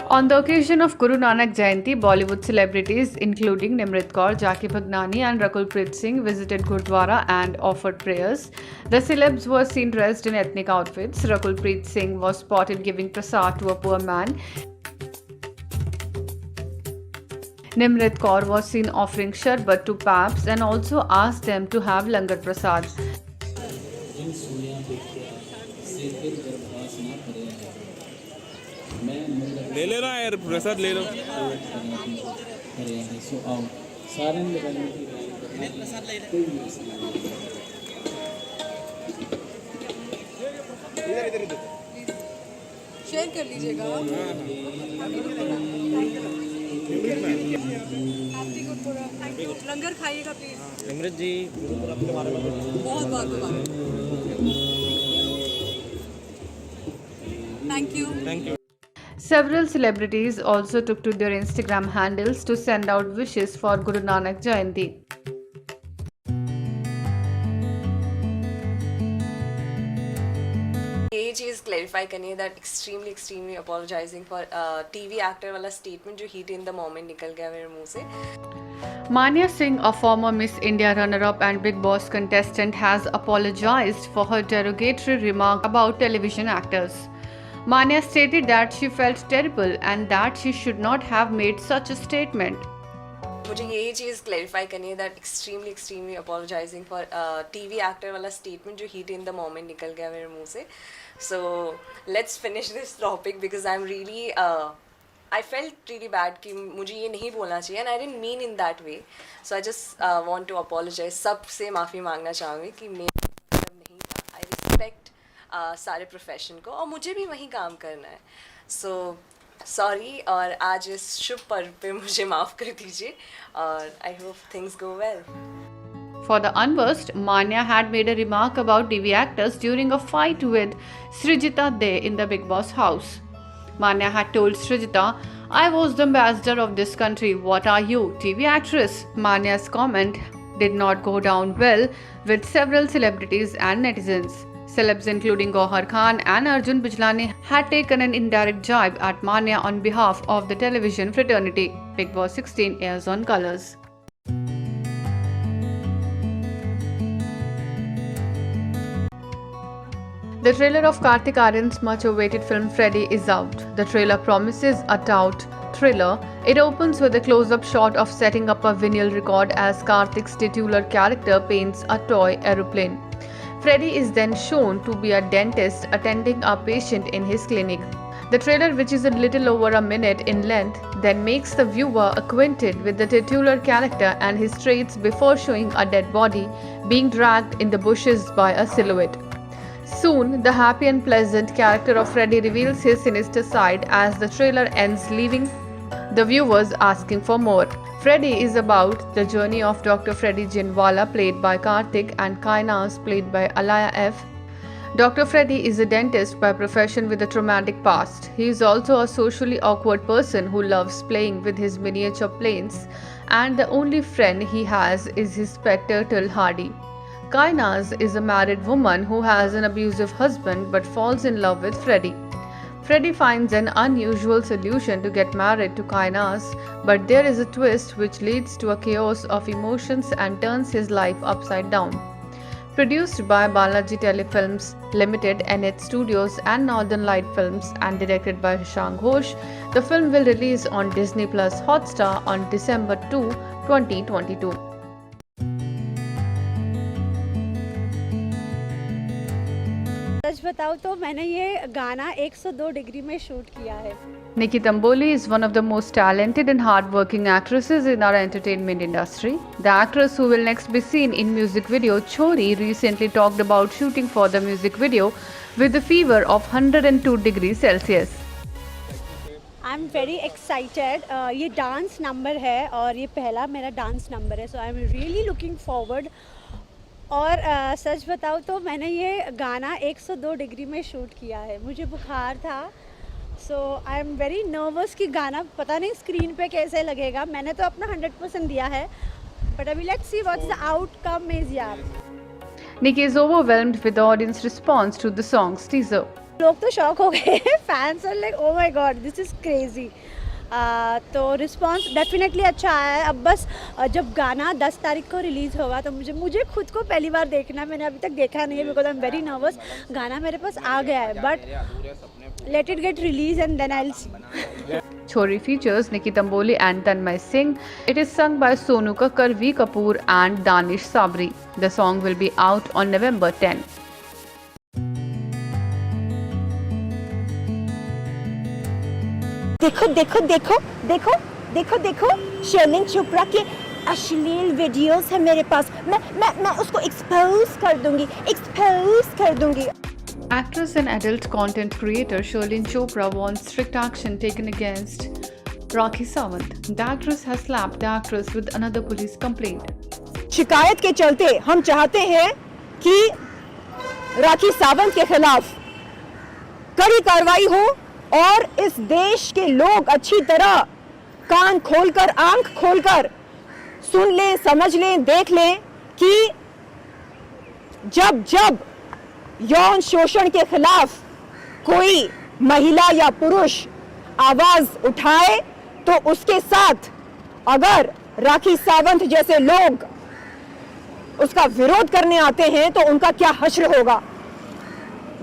On the occasion of Guru Nanak Jayanti, Bollywood celebrities including Nimrit Kaur, Jackie Bhagnani and Rakulpreet Singh visited Gurdwara and offered prayers. The celebs were seen dressed in ethnic outfits. Rakulpreet Singh was spotted giving prasad to a poor man. Nimrit Kaur was seen offering sharbat to paps and also asked them to have langar prasad. ले लेना यार प्रसाद ले लो share कर लीजिएगा। लंगर खाइएगा please. अमृत जी आपके बारे में बहुत बहुत मुबारक। Thank you. Several celebrities also took to their Instagram handles to send out wishes for Guru Nanak Jayanti. ये चीज़ क्लैरिफाई करनी है that extremely apologising for TV actor वाला स्टेटमेंट जो हीट इन द मोमेंट निकल गया मेरे मुंह से। Manya Singh, a former Miss India runner-up and Bigg Boss contestant, has apologized for her derogatory remark about television actors. Manya stated that she felt terrible and that she should not have made such a statement. मुझे यही चीज़ clarify करनी है that extremely apologising for TV actor वाला statement जो heat in the moment निकल गया मेरे मुंह से। So let's finish this topic because I am really I felt really bad कि मुझे ये नहीं बोलना चाहिए and I didn't mean in that way. So I just want to apologise, सबसे माफ़ी मांगना चाहूँगी कि मेरा मतलब नहीं था। आई रिस्पेक्ट सारे प्रोफेशन को और मुझे भी वहीं काम करना है। सो सॉरी और आज इस शुभ पर्व पे मुझे माफ़ कर दीजिए और I hope things go well. For the unversed, Manya had made a remark about TV actors during a fight with Srijita Dey in the Bigg Boss house. Manya had told Srijita, "I was the ambassador of this country. What are you, TV actress?" Manya's comment did not go down well with several celebrities and netizens. Celebs including Gauhar Khan and Arjun Bijlani had taken an indirect jibe at Manya on behalf of the television fraternity. Bigg Boss 16 airs on Colors. The trailer of Kartik Aaryan's much-awaited film Freddy is out. The trailer promises a taut thriller. It opens with a close-up shot of setting up a vinyl record as Kartik's titular character paints a toy aeroplane. Freddy is then shown to be a dentist attending a patient in his clinic. The trailer, which is a little over a minute in length, then makes the viewer acquainted with the titular character and his traits before showing a dead body being dragged in the bushes by a silhouette. Soon, the happy and pleasant character of Freddy reveals his sinister side as the trailer ends, leaving the viewers asking for more. Freddy is about the journey of Dr. Freddy Jinwala, played by Kartik, and Kainaz, played by Alaya F. Dr. Freddy is a dentist by profession with a traumatic past. He is also a socially awkward person who loves playing with his miniature planes, and the only friend he has is his pet turtle Hardy. Kainaz is a married woman who has an abusive husband but falls in love with Freddy. Freddy finds an unusual solution to get married to Kainaz, but there is a twist which leads to a chaos of emotions and turns his life upside down. Produced by Balaji Telefilms Limited, NH Studios and Northern Light Films and directed by Shashank Ghosh, the film will release on Disney Plus Hotstar on December 2, 2022. सच बताऊं तो मैंने ये गाना 102 degree में shoot किया है। Nikki Tamboli is one of the most talented and hard-working actresses in our entertainment industry. The actress, who will next be seen in music video Chori, recently talked about shooting for the music video with a fever of 102 degrees Celsius. I am very excited. ये dance number है और ये पहला मेरा dance number है, so I am really looking forward. और सच बताऊँ तो मैंने ये गाना 102 डिग्री में शूट किया है। मुझे बुखार था, सो आई एम वेरी नर्वस कि गाना पता नहीं स्क्रीन पे कैसे लगेगा। मैंने तो अपना 100% दिया है, बट अभी let's see what's the outcome is यार। Nikki is overwhelmed with the audience response to the song's teaser. लोग तो शॉक हो गए, fans are like oh my God this is crazy. तो रिस्पांस डेफिनेटली अच्छा आया है। अब बस जब गाना 10 तारीख को रिलीज़ होगा तो मुझे खुद को पहली बार देखना है। मैंने अभी तक देखा नहीं है because I am very nervous. गाना मेरे पास आ गया है but let it get release and then I will see. Chori features Nikki Tamboli and Tanmay Singh. It is sung by Sonu Kakkar, V Kapoor and Danish Sabri. The song will be out on November 10. देखो देखो देखो देखो देखो देखो शर्लिन चोपड़ा के अश्लील videos है मेरे पास। मैं उसको एक्सपोज कर दूंगी। Actress and adult content creator Sherlyn Chopra wants strict action taken against Rakhi Sawant. The actress has slapped the actress with another police complaint. शिकायत के चलते हम चाहते हैं कि राखी सावंत के खिलाफ कड़ी कार्रवाई हो और इस देश के लोग अच्छी तरह कान खोलकर आंख खोलकर सुन लें, समझ लें, देख लें कि जब यौन शोषण के खिलाफ कोई महिला या पुरुष आवाज उठाए तो उसके साथ अगर राखी सावंत जैसे लोग उसका विरोध करने आते हैं तो उनका क्या हश्र होगा।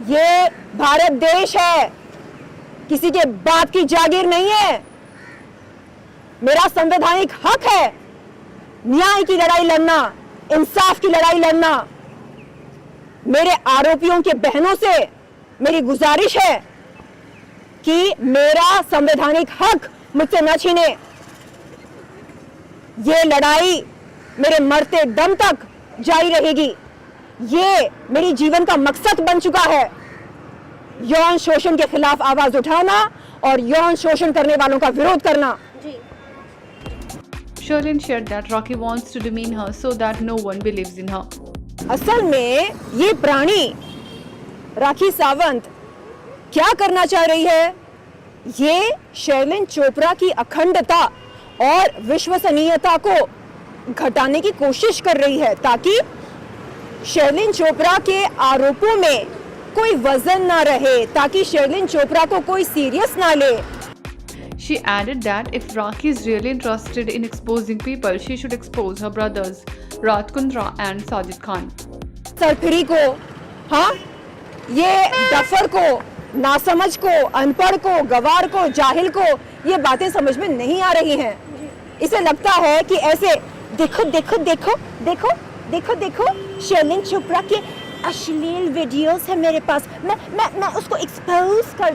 ये भारत देश है, किसी के बाप की जागीर नहीं है। मेरा संवैधानिक हक है न्याय की लड़ाई लड़ना, इंसाफ की लड़ाई लड़ना। मेरे आरोपियों के बहनों से मेरी गुजारिश है कि मेरा संवैधानिक हक मुझसे न छीने। ये लड़ाई मेरे मरते दम तक जारी रहेगी। ये मेरी जीवन का मकसद बन चुका है, यौन शोषण के खिलाफ आवाज उठाना और यौन शोषण करने वालों का विरोध करना। Sherlyn shared that Rocky wants to demean her so that no one believes in her. असल में ये प्राणी राखी सावंत क्या करना चाह रही है? ये शर्लिन चोपड़ा की अखंडता और विश्वसनीयता को घटाने की कोशिश कर रही है ताकि शर्लिन चोपड़ा के आरोपों में कोई वजन ना रहे, ताकि शर्लिन चोपड़ा को कोई सीरियस ना ले। She added that if Rakhi is really interested in exposing people, she should expose her brothers, Raj Kundra and Sajid Khan. सरफिरी को, हाँ, ये डफर को, नासमझ को, अनपढ़ को, गवार को, जाहिल को ये बातें समझ में नहीं आ रही हैं। इसे लगता है कि ऐसे देखो देखो देखो देखो देखो देखो शर्लिन चोपड़ा के अश्लील वीडियोस है मेरे पास। मैं उसको एक्सपोज कर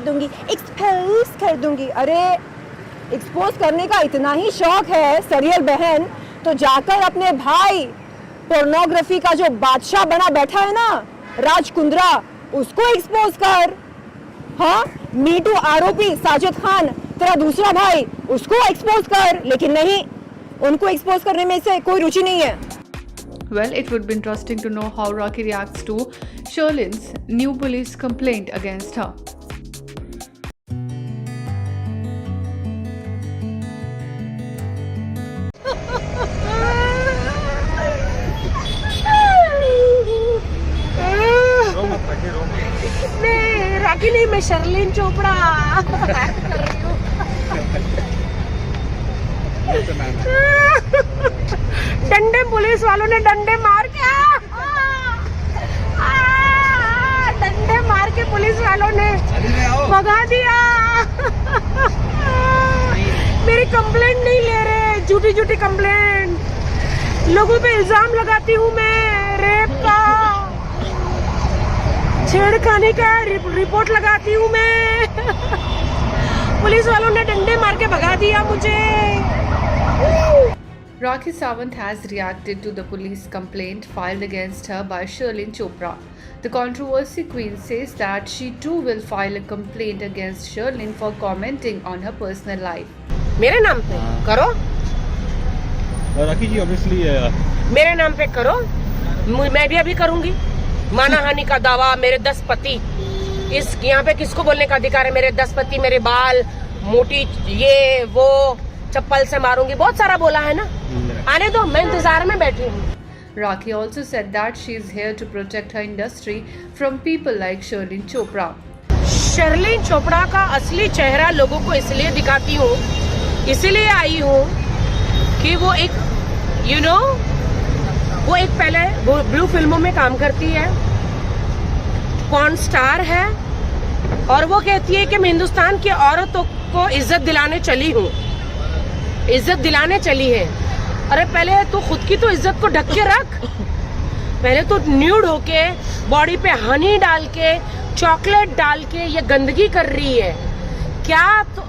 दूंगी। अरे एक्सपोज करने का इतना ही शौक है सरियल बहन तो जाकर अपने भाई पोर्नोग्राफी का जो बादशाह बना बैठा है ना राज कुंद्रा, उसको एक्सपोज कर। हाँ, मीटू आरोपी साजिद खान तेरा दूसरा भाई, उसको एक्सपोज कर। लेकिन नहीं, उनको एक्सपोज करने में से कोई रुचि नहीं है। Well, it would be interesting to know how Rocky reacts to Sherlyn's new police complaint against her. राखी नहीं, मैं शर्लिन चोपड़ा डंडे पुलिस वालों ने डंडे मार के पुलिस वालों ने भगा दिया। मेरी कंप्लेंट नहीं ले रहे, झूठी कंप्लेंट। लोगों पे इल्जाम लगाती हूँ मैं, रेप का, छेड़खानी का रिपोर्ट लगाती हूँ मैं। पुलिस वालों ने डंडे मार के भगा दिया मुझे। Rakhi Sawant has reacted to the police complaint filed against her by Sherlyn Chopra. The controversy queen says that she too will file a complaint against Sherlyn for commenting on her personal life. मेरे नाम पे करो, राखी जी obviously मेरे नाम पे करो, मैं भी अभी करूंगी। मानहानि का दावा, मेरे 10 पति, इस यहाँ पे किसको बोलने का अधिकार है? मेरे 10 पति, मेरे बाल मोटी, ये वो, चप्पल से मारूंगी, बहुत सारा बोला है ना। आने दो, मैं इंतजार में बैठी हूँ। Rakhi also said that she is here to protect her industry from people like Sherlyn Chopra. Sherlyn Chopra का असली चेहरा लोगों को इसलिए दिखाती हूँ, इसलिए आई हूँ कि वो एक वो एक पहले वो ब्लू फिल्मों में काम करती है, पॉर्न स्टार है, और वो कहती है कि मैं हिंदुस्तान की औरतों को इज्जत दिलाने चली हूँ, इज्जत दिलाने चली है। अरे पहले तो खुद की तो इज्जत को ढक के रख, पहले तो न्यूड होके बॉडी पे हनी डाल के चॉकलेट डाल के ये गंदगी कर रही है। क्या तो,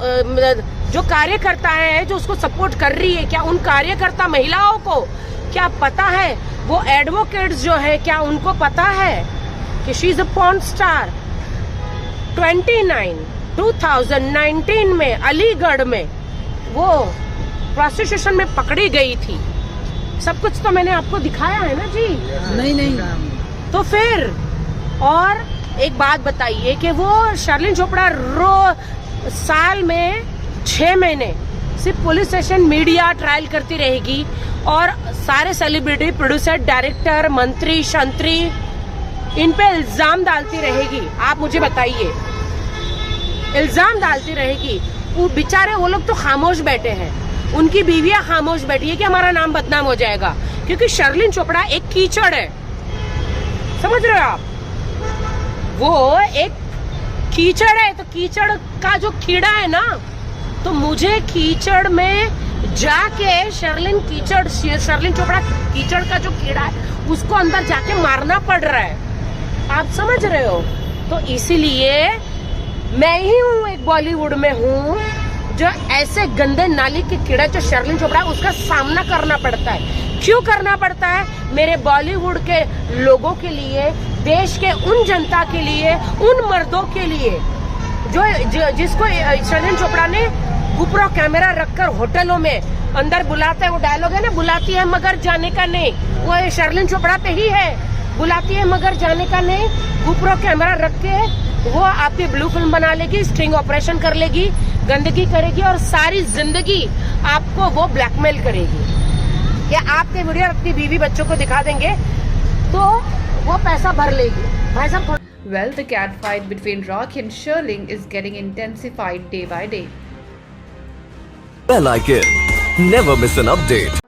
जो कार्यकर्ता है जो उसको सपोर्ट कर रही है, क्या उन कार्यकर्ता महिलाओं को क्या पता है, वो एडवोकेट्स जो है क्या उनको पता है कि she is a porn star. 2019 में अलीगढ़ में वो प्रोस्टिट्यूशन में पकड़ी गई थी। सब कुछ तो मैंने आपको दिखाया है ना जी। नहीं तो फिर और एक बात बताइए कि वो शर्लिन चोपड़ा साल में 6 महीने सिर्फ पुलिस स्टेशन मीडिया ट्रायल करती रहेगी और सारे सेलिब्रिटी प्रोड्यूसर डायरेक्टर मंत्री शंत्री इन पे इल्जाम डालती रहेगी। आप मुझे बताइए, इल्जाम डालती रहेगी। वो बेचारे वो लोग तो खामोश बैठे हैं, उनकी बीवियां खामोश बैठी है कि हमारा नाम बदनाम हो जाएगा, क्योंकि शर्लिन चोपड़ा एक कीचड़ है, समझ रहे हो आप? वो एक कीचड़ है, तो कीचड़ का जो कीड़ा है ना, तो मुझे कीचड़ में जाके शर्लिन चोपड़ा कीचड़ का जो कीड़ा है उसको अंदर जाके मारना पड़ रहा है। आप समझ रहे हो? तो इसीलिए मैं ही हूँ एक बॉलीवुड में हूँ जो ऐसे गंदे नाली के कीड़ा जो शर्लिन चोपड़ा, उसका सामना करना पड़ता है। क्यों करना पड़ता है? मेरे बॉलीवुड के लोगों के लिए, देश के उन जनता के लिए, उन मर्दों के लिए जो जिसको शर्लिन चोपड़ा ने ऊपर कैमरा रखकर होटलों में अंदर बुलाता है। वो डायलॉग है ना, बुलाती है मगर जाने का नहीं, वो शर्लिन चोपड़ा पे ही है। बुलाती है मगर जाने का नहीं, ऊपर कैमरा रख के वो आपकी ब्लू फिल्म बना लेगी, स्ट्रिंग ऑपरेशन कर लेगी, गंदगी करेगी और सारी जिंदगी आपको वो ब्लैकमेल करेगी। या आपके वीडियो अपनी बीवी बच्चों को दिखा देंगे तो वो पैसा भर लेगी। भाई साहब, Well, the cat fight between Rocky and Sherling is getting intensified day by day. Bell icon. Never miss an update.